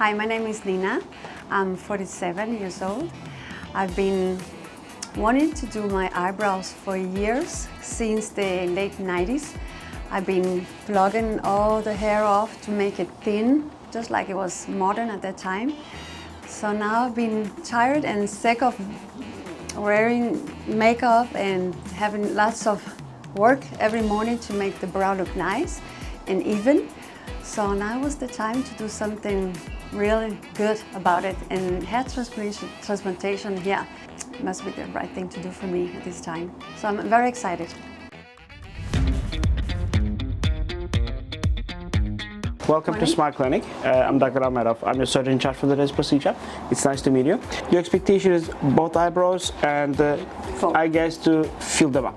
Hi, my name is Nina. I'm 47 years old. I've been wanting to do my eyebrows for years, since the late 90s. I've been plucking all the hair off to make it thin, just like it was modern at that time. So now I've been tired and sick of wearing makeup and having lots of work every morning to make the brow look nice and even. So now was the time to do something really good about it, and hair transplantation here must be the right thing to do for me at this time. So I'm very excited. Welcome to Smart Clinic. I'm Dr. Ahmedov. I'm your surgeon in charge for today's procedure. It's nice to meet you. Your expectation is both eyebrows and I guess to fill them up.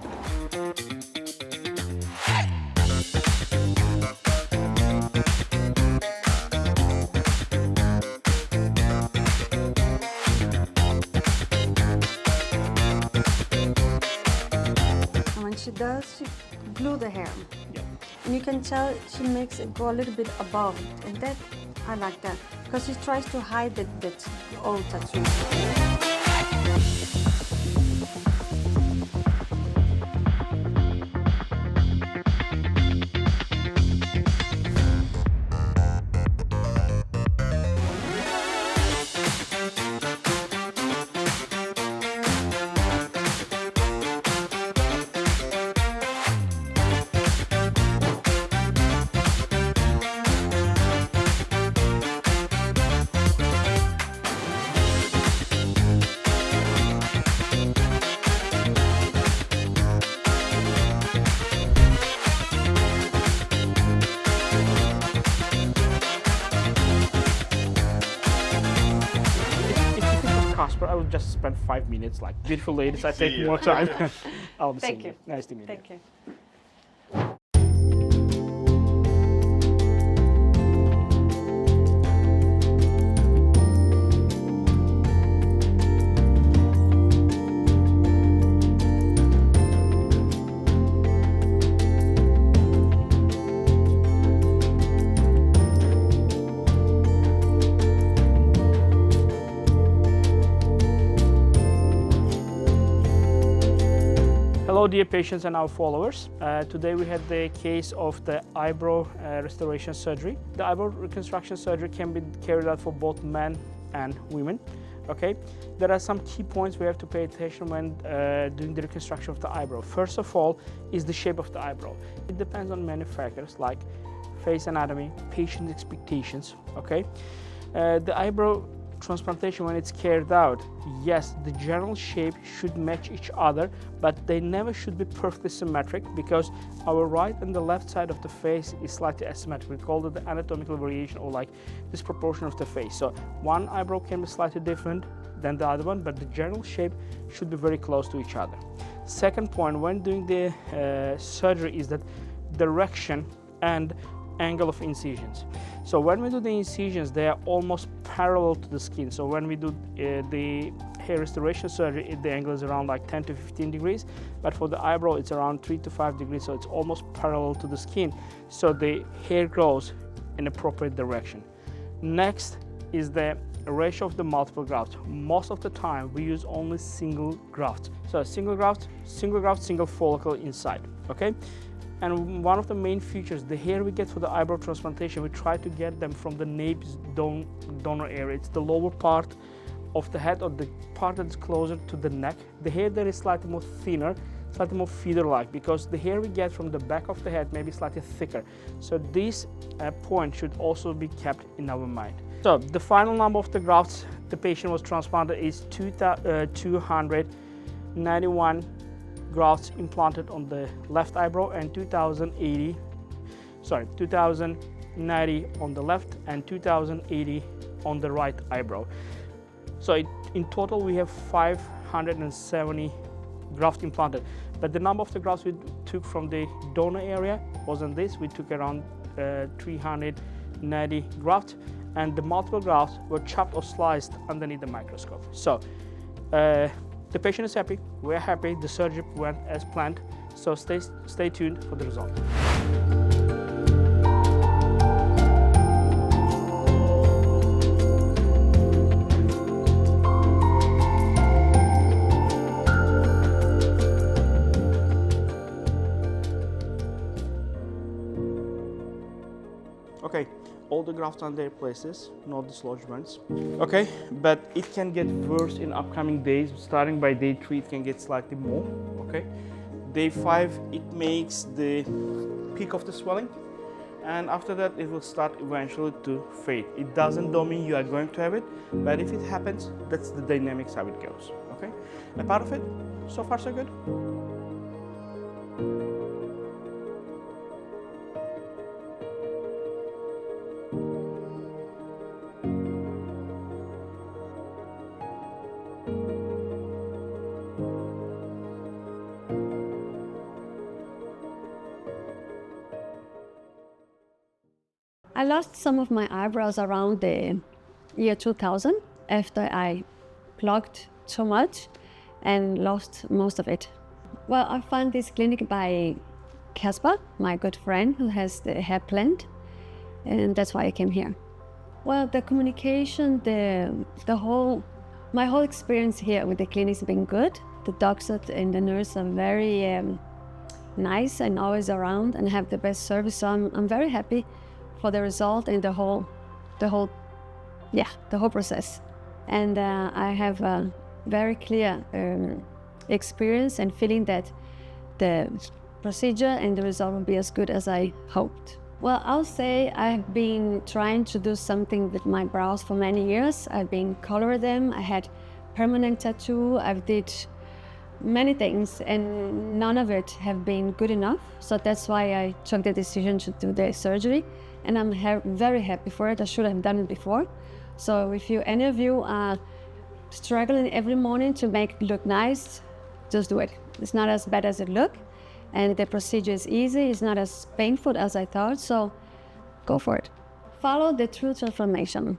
When she does, she glue the hair. Yep. And you can tell she makes it go a little bit above it, and that I like that because she tries to hide that old tattoo. Casper, I will just spend 5 minutes. Like beautiful ladies, I take more time. I'll see Thank you. Nice to meet you. Thank you. Hello dear patients and our followers. Today we had the case of the eyebrow restoration surgery. The eyebrow reconstruction surgery can be carried out for both men and women. Okay, there are some key points we have to pay attention when doing the reconstruction of the eyebrow. First of all is the shape of the eyebrow. It depends on many factors like face anatomy, patient expectations. Okay, the eyebrow transplantation, when it's carried out, yes, the general shape should match each other, but they never should be perfectly symmetric because our right and the left side of the face is slightly asymmetric. We call it the anatomical variation, or like disproportion of the face. So one eyebrow can be slightly different than the other one, but the general shape should be very close to each other. Second point when doing the surgery is that direction and angle of incisions. So when we do the incisions, they are almost parallel to the skin. So when we do the hair restoration surgery, the angle is around like 10 to 15 degrees, but for the eyebrow it's around 3 to 5 degrees, so it's almost parallel to the skin, so the hair grows in appropriate direction. Next is the ratio of the multiple grafts. Most of the time we use only single graft. So single graft, single follicle inside. Okay. And one of the main features, the hair we get for the eyebrow transplantation, we try to get them from the nape's donor area. It's the lower part of the head, or the part that is closer to the neck. The hair there is slightly more thinner, slightly more feather-like, because the hair we get from the back of the head may be slightly thicker. So this point should also be kept in our mind. So the final number of the grafts the patient was transplanted is 291 grafts implanted on the left eyebrow and 2090 on the left and 2080 on the right eyebrow. So in total we have 570 grafts implanted, but the number of the grafts we took from the donor area wasn't this. We took around 390 grafts, and the multiple grafts were chopped or sliced underneath the microscope. So the patient is happy, we're happy, the surgery went as planned, so stay tuned for the result. all the grafts on their places, no dislodgements. Okay, but it can get worse in upcoming days. Starting by day 3, it can get slightly more. Okay, day 5, it makes the peak of the swelling, and after that it will start eventually to fade. It doesn't mean you are going to have it, but if it happens, that's the dynamics how it goes. Okay, a part of it, so far so good. I lost some of my eyebrows around the year 2000 after I plucked too much and lost most of it. Well, I found this clinic by Casper, my good friend who has the hair plant, and that's why I came here. Well, the communication, my whole experience here with the clinic has been good. The doctor and the nurse are very nice and always around and have the best service, so I'm very happy for the result and the whole process. And I have a very clear experience and feeling that the procedure and the result will be as good as I hoped. Well, I'll say I've been trying to do something with my brows for many years. I've been coloring them. I had permanent tattoo. I've did many things and none of it have been good enough. So that's why I took the decision to do the surgery. And I'm very happy for it. I should have done it before. So if any of you are struggling every morning to make it look nice, just do it. It's not as bad as it looks. And the procedure is easy. It's not as painful as I thought. So go for it. Follow the true transformation.